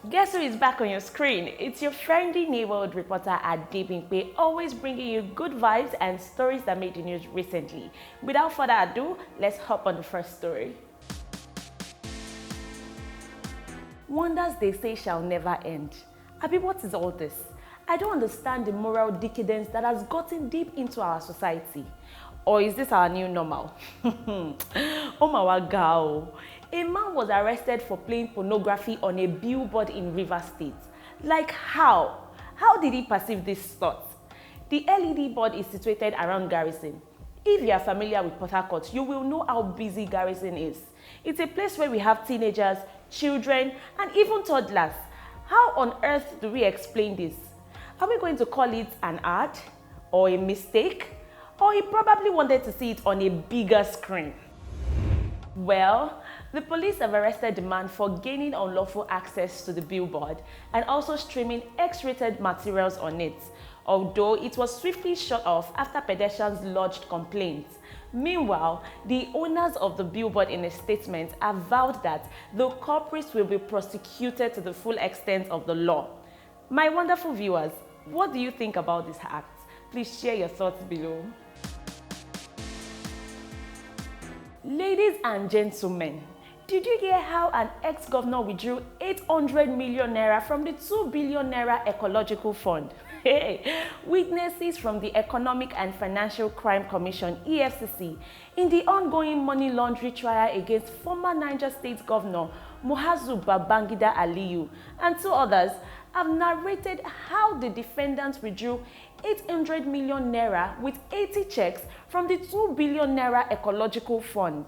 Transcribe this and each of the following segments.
Guess who is back on your screen? It's your friendly neighborhood reporter Adebimpe, always bringing you good vibes and stories that made the news recently. Without further ado, let's hop on the first story. Wonders they say shall never end. Abi, what is all this? I don't understand the moral decadence that has gotten deep into our society. Or is this our new normal? Oh my God. A man was arrested for playing pornography on a billboard in Rivers State. Like how? How did he perceive this thought? The LED board is situated around Garrison. If you are familiar with Port Harcourt, you will know how busy Garrison is. It's a place where we have teenagers, children, and even toddlers. How on earth do we explain this? Are we going to call it an ad? Or a mistake? Or he probably wanted to see it on a bigger screen? Well, the police have arrested the man for gaining unlawful access to the billboard and also streaming X-rated materials on it, although it was swiftly shut off after pedestrians lodged complaints. Meanwhile, the owners of the billboard in a statement have vowed that the culprits will be prosecuted to the full extent of the law. My wonderful viewers, what do you think about this act? Please share your thoughts below. Ladies and gentlemen, did you hear how an ex-governor withdrew 800 million naira from the 2 billion naira ecological fund? Hey, witnesses from the Economic and Financial Crime Commission (EFCC) in the ongoing money laundering trial against former Niger State Governor Muazu Babangida Aliyu and two others have narrated how the defendants withdrew 800 million naira with 80 checks from the 2 billion naira ecological fund.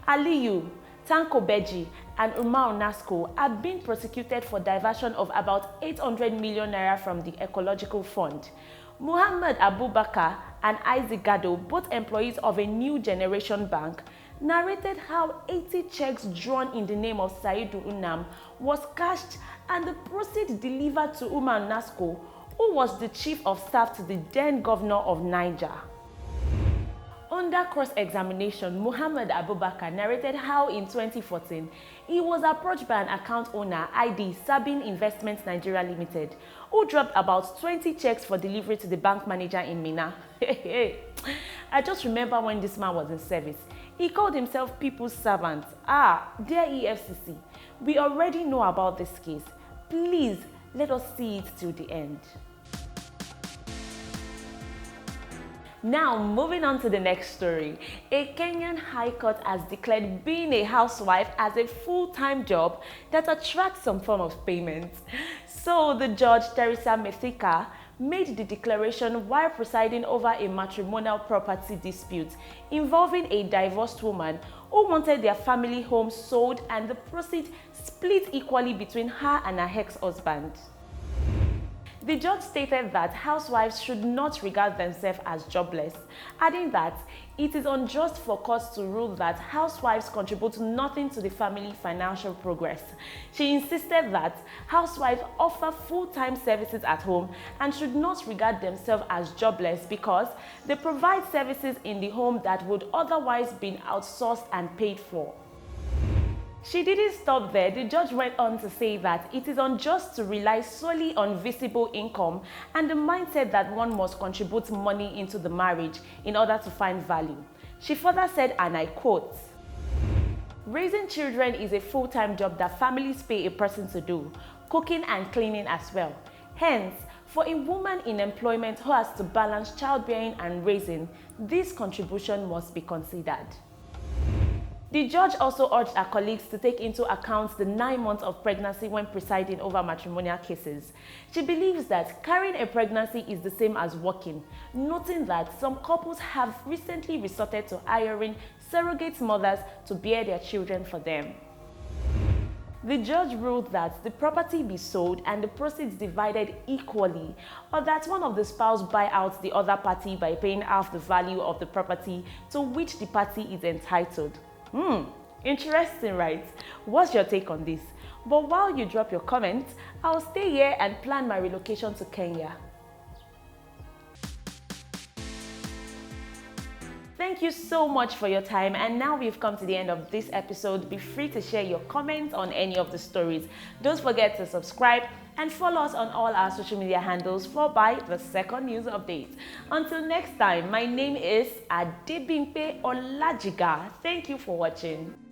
Aliyu, Tanko Beji, and Umar Nasco have been prosecuted for diversion of about 800 million naira from the ecological fund. Muhammad Abubakar and Isaac Gado, both employees of a new generation bank, narrated how 80 checks drawn in the name of Saidu Unam was cashed and the proceeds delivered to Umar Nasco, who was the chief of staff to the then governor of Niger. Under cross-examination, Muhammad Abubakar narrated how in 2014, he was approached by an account owner, ID Sabin Investments Nigeria Limited, who dropped about 20 checks for delivery to the bank manager in Minna. I just remember when this man was in service. He called himself People's Servant. Dear EFCC, we already know about this case. Please, let us see it till the end. Now, moving on to the next story. A Kenyan High Court has declared being a housewife as a full-time job that attracts some form of payment. So, the judge, Teresa Methika, made the declaration while presiding over a matrimonial property dispute involving a divorced woman who wanted their family home sold and the proceeds split equally between her and her ex-husband. The judge stated that housewives should not regard themselves as jobless, adding that it is unjust for courts to rule that housewives contribute nothing to the family financial progress. She insisted that housewives offer full-time services at home and should not regard themselves as jobless because they provide services in the home that would otherwise be outsourced and paid for. She didn't stop there. The judge went on to say that it is unjust to rely solely on visible income and the mindset that one must contribute money into the marriage in order to find value. She further said, and I quote, "Raising children is a full-time job that families pay a person to do, cooking and cleaning as well. Hence, for a woman in employment who has to balance childbearing and raising, this contribution must be considered." The judge also urged her colleagues to take into account the 9 months of pregnancy when presiding over matrimonial cases. She believes that carrying a pregnancy is the same as working, noting that some couples have recently resorted to hiring surrogate mothers to bear their children for them. The judge ruled that the property be sold and the proceeds divided equally, or that one of the spouses buy out the other party by paying half the value of the property to which the party is entitled. Interesting, right? What's your take on this? But while you drop your comments, I'll stay here and plan my relocation to Kenya. Thank you so much for your time, and now we've come to the end of this episode. Be free to share your comments on any of the stories. Don't forget to subscribe and follow us on all our social media handles for the second news update. Until next time, my name is Adebimpe Olajiga. Thank you for watching.